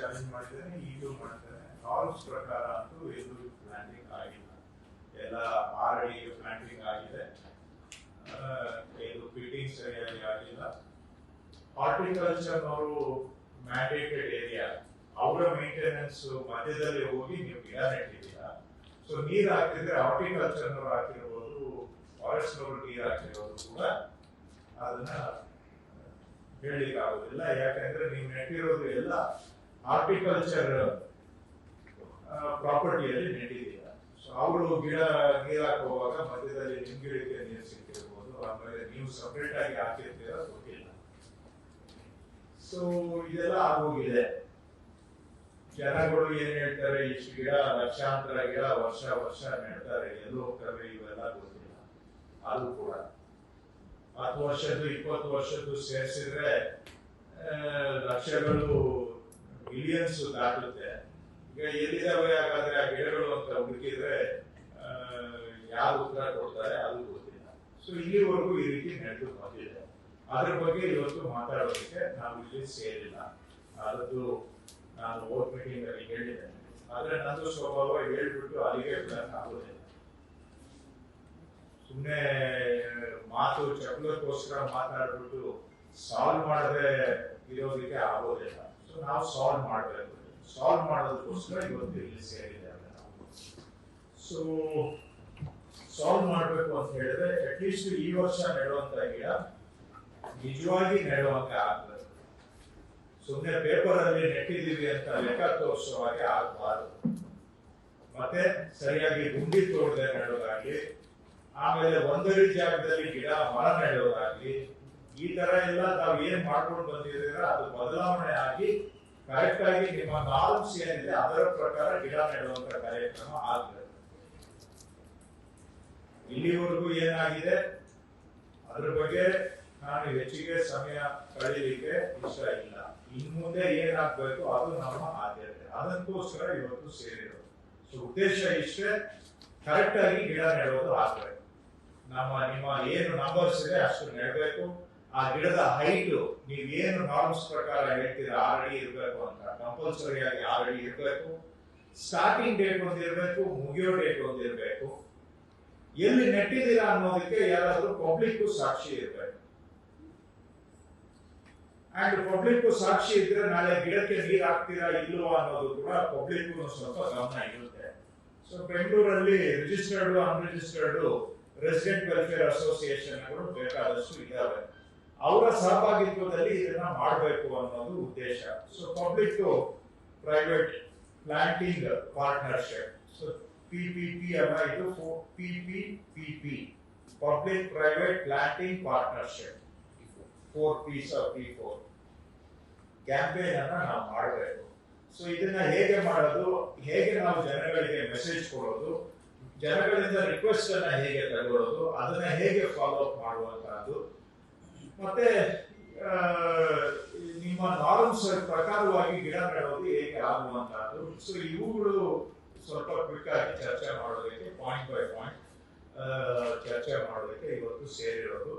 Challenge ಮಾಡಿದ್ದೇನೆ, ಈಗಲೂ ಮಾಡ್ತೇನೆ. ನಾರ್ಮ್ಸ್ ಪ್ರಕಾರ ಅಂತೂ ಎಲ್ಲೂ ಪ್ಲಾಂಟಿಂಗ್ ಆಗಿಲ್ಲ. ಎಲ್ಲ 6 ಅಡಿಗೆ ಪ್ಲಾಂಟಿಂಗ್ ಆಗಿದೆ. ಇದು ಫಿಟ್ಟಿಂಗ್ ಸರಿಯಾಗಿ ಆಗಿಲ್ಲ. ಹಾರ್ಟಿಕಲ್ಚರ್ನವರು ಮ್ಯಾಂಡೇಟೆಡ್ ಏರಿಯಾ, ಅವರ ಮೇಂಟೆನೆನ್ಸ್ ಮಧ್ಯದಲ್ಲಿ ಹೋಗಿ ನೀವು ಗಿಡ ನೆಟ್ಟಿದ್ದೀರಾ. ಸೊ ನೀರು ಹಾಕಿದ್ರೆ ಹಾರ್ಟಿಕಲ್ಚರ್ನವ್ರು ಹಾಕಿರ್ಬೋದು, ಫಾರೆಸ್ಟ್ನವರು ನೀರು ಹಾಕಿರೋದು ಕೂಡ ಅದನ್ನ ಹೇಳಲಿಕ್ಕೆ ಆಗುದಿಲ್ಲ. ಯಾಕಂದ್ರೆ ನೀವು ನೆಟ್ಟಿರೋದು ಎಲ್ಲ ಹಾರ್ಟಿಕಲ್ಚರ್ ಪ್ರಾಪರ್ಟಿಯಲ್ಲಿ ನೆಟ್ಟಿದ್ದೀರಾ. ಸೊ ಅವರು ಗಿಡ ನೀರು ಹಾಕುವಾಗ ಮಧ್ಯದಲ್ಲಿ ನಿಮ್ ಗಿಡಕ್ಕೆ ನೀರು ಸಿಕ್ಕಿರ್ಬೋದು, ಆಮೇಲೆ ನೀವು ಸಪರೇಟ್ ಆಗಿ ಹಾಕಿರ್ತೀರ ಗೊತ್ತಿಲ್ಲ. ಸೊ ಇದೆಲ್ಲ ಆಗೋಗಿದೆ. ಜನಗಳು ಏನ್ ಹೇಳ್ತಾರೆ, ಇಷ್ಟು ಗಿಡ ಲಕ್ಷಾಂತರ ಗಿಡ ವರ್ಷ ವರ್ಷ ನೆಡ್ತಾರೆ, ಎಲ್ಲೋ ಹೋಗ್ತವೆ, ಇವೆಲ್ಲ ಗೊತ್ತಿಲ್ಲ. ಅದು ಕೂಡ 10 ವರ್ಷದ್ದು 20 ವರ್ಷದ್ದು ಸೇರಿಸಿದ್ರೆ ಲಕ್ಷಗಳು ಮಿಲಿಯನ್ಸ್ ದಾಟುತ್ತೆ. ಈಗ ಎಲ್ಲಿದ್ದಾವೆ ಹಾಗಾದ್ರೆ ಆ ಗಿಡಗಳು ಅಂತ ಹುಡುಕಿದ್ರೆ ಯಾರು ಉತ್ತರ ಕೊಡ್ತಾರೆ ಅದು ಗೊತ್ತಿಲ್ಲ. ಸೊ ಇಲ್ಲಿವರೆಗೂ ಈ ರೀತಿ ನಡೆದು ಬಂದಿದೆ. ಅದ್ರ ಬಗ್ಗೆ ಇವತ್ತು ಮಾತಾಡೋದಕ್ಕೆ ನಾವು ಇಲ್ಲಿ ಸೇರಿಲ್ಲ. ಅದದ್ದು ನಾನು ವೋಟ್ ಮೀಟಿಂಗ್ ಅಲ್ಲಿ ಹೇಳಿದ್ದೇನೆ. ಆದ್ರೆ ನಂದು ಸ್ವಭಾವ ಹೇಳ್ಬಿಟ್ಟು ಅಲ್ಲಿಗೆ ಆಗೋದಿಲ್ಲ. ಸುಮ್ಮನೆ ಮಾತು ಚಪ್ಪಲಕ್ಕೋಸ್ಕರ ಮಾತಾಡ್ಬಿಟ್ಟು ಸಾಲ್ವ್ ಮಾಡದೆ ಇರೋದಕ್ಕೆ ಆಗೋದಿಲ್ಲ. ಸೊ ನಾವು ಸಾಲ್ವ್ ಮಾಡಬೇಕು. ಸಾಲ್ವ್ ಮಾಡೋದಕ್ಕೋಸ್ಕರ ಇವತ್ತು ಇಲ್ಲಿ ಸೇರಿದ್ದೇವೆ ನಾವು. ಸೊ ಸಾಲ್ವ್ ಮಾಡಬೇಕು ಅಂತ ಹೇಳಿದ್ರೆ ಅಟ್ಲೀಸ್ಟ್ ಈ ವರ್ಷ ನೆಡುವಂತ ಗಿಡ ನಿಜವಾಗಿ ನೆಡುವಂತೆ ಆಗ್ತದೆ. ಸುಮ್ಮನೆ ಪೇಪರ್ ಅಲ್ಲಿ ನೆಟ್ಟಿದ್ದೀವಿ ಅಂತ ಲೆಕ್ಕ ತೋರಿಸುವ ಹಾಗೆ ಆಗಬಾರದು. ಮತ್ತೆ ಸರಿಯಾಗಿ ಗುಂಡಿ ತೋಡದೆ ನೆಡೋದಾಗ್ಲಿ, ಆಮೇಲೆ ಒಂದರಿ ಜಾಗದಲ್ಲಿ ಗಿಡ ಮರ ನೆಡೋದಾಗ್ಲಿ, ಈ ತರ ಎಲ್ಲ ತಾವು ಏನ್ ಮಾಡ್ಕೊಂಡು ಬಂದಿದ್ದೀರ ಅದು ಬದಲಾವಣೆ ಆಗಿ ಕರೆಕ್ಟ್ ಆಗಿ ನಿಮ್ಮ ನಾರ್ಮ್ಸ್ ಏನಿದೆ ಅದರ ಪ್ರಕಾರ ಗಿಡ ನೆಡುವಂತ ಕಾರ್ಯಕ್ರಮ ಆಗ್ತದೆ. ಇಲ್ಲಿವರೆಗೂ ಏನಾಗಿದೆ ಅದ್ರ ಬಗ್ಗೆ ನಾನು ಹೆಚ್ಚಿಗೆ ಸಮಯ ಕಳೀಲಿಕ್ಕೆ ಇಷ್ಟ ಇಲ್ಲ. ಇನ್ ಮುಂದೆ ಏನಾಗ್ಬೇಕು ಅದು ನಮ್ಮ ಆದ್ಯತೆ. ಅದಕ್ಕೋಸ್ಕರ ಇವತ್ತು ಸೇರಿರೋದು. ಸೊ ಉದ್ದೇಶ ಇಷ್ಟೇ, ಕರೆಕ್ಟ್ ಆಗಿ ಗಿಡ ನೆಡೋದು ಆಗ್ಬೇಕು. ನಿಮ್ಮ ಏನು ನಂಬರ್ಸ್ ಇದೆ ಅಷ್ಟು ನೆಡಬೇಕು. ಆ ಗಿಡದ ಹೈಟ್ ನೀವೇನು ನಾರ್ಮ್ಸ್ ಪ್ರಕಾರ ಹೇಳ್ತೀರಾ 6 ಅಡಿ ಇರಬೇಕು ಅಂತ ಕಂಪಲ್ಸರಿ ಆಗಿ 6 ಅಡಿ ಇರಬೇಕು. ಸ್ಟಾರ್ಟಿಂಗ್ ಡೇಟ್ ಒಂದಿರ್ಬೇಕು, ಮುಗಿಯೋ ಡೇಟ್ ಒಂದಿರ್ಬೇಕು. ಎಲ್ಲಿ ನೆಟ್ಟಿದ್ದೀರಾ ಅನ್ನೋದಕ್ಕೆ ಯಾರಾದ್ರೂ ಪಬ್ಲಿಕ್ ಸಾಕ್ಷಿ ಇರಬೇಕು. ಅಂಡ್ ಪಬ್ಲಿಕ್ ಸಾಕ್ಷಿ ಇದ್ರೆ ನಾಳೆ ಗಿಡಕ್ಕೆ ನೀರು ಹಾಕ್ತೀರಾ ಇಲ್ವಾ ಅನ್ನೋದು ಕೂಡ ಪಬ್ಲಿಕ್ ಸ್ವಲ್ಪ ಗಮನ ಇರುತ್ತೆ. ಸೊ ಬೆಂಗಳೂರಲ್ಲಿ ರಿಜಿಸ್ಟರ್ಡ್ ಅನ್ರಿಜಿಸ್ಟರ್ಡ್ ರೆಸಿಡೆಂಟ್ ವೆಲ್ಫೇರ್ ಅಸೋಸಿಯೇಷನ್ಗಳು ಬೇಕಾದಷ್ಟು ಇದ್ದಾವೆ. ಅವರ ಸಹಭಾಗಿತ್ವದಲ್ಲಿ ಇದನ್ನ ಮಾಡಬೇಕು ಅನ್ನೋದು ಉದ್ದೇಶ. So public private planting partnership, so PPP ಅಲ್ಲ, ಇದು PPPP, public private planting partnership, 4 P's of P4 campaign ಅನ್ನ ನಾವು ಮಾಡಬೇಕು. ಸೊ ಇದನ್ನ ಹೇಗೆ ಮಾಡೋದು, ಹೇಗೆ ನಾವು ಜನಗಳಿಗೆ ಮೆಸೇಜ್ ಕೊಡೋದು, ಜನಗಳಿಂದ ರಿಕ್ವೆಸ್ಟ್ ಅನ್ನ ಹೇಗೆ ತಗೊಳ್ಳೋದು, ಅದನ್ನ ಹೇಗೆ ಫಾಲೋ ಅಪ್ ಮಾಡುವಂತಹದ್ದು, ಮತ್ತೆ ನಿಮ್ಮ ನಾರ್ಮ್ಸ್ ಪ್ರಕಾರವಾಗಿ ಗಿಡ ನೆಡೋದು ಹೇಗೆ ಆಗುವಂತಹದ್ದು. ಸೊ ಇವುಗಳು ಸ್ವಲ್ಪ ಕ್ವಿಕ್ ಆಗಿ ಚರ್ಚೆ ಮಾಡೋದಕ್ಕೆ, ಪಾಯಿಂಟ್ ಬೈ ಪಾಯಿಂಟ್ ಚರ್ಚೆ ಮಾಡೋದಕ್ಕೆ ಇವತ್ತು ಸೇರಿರೋದು.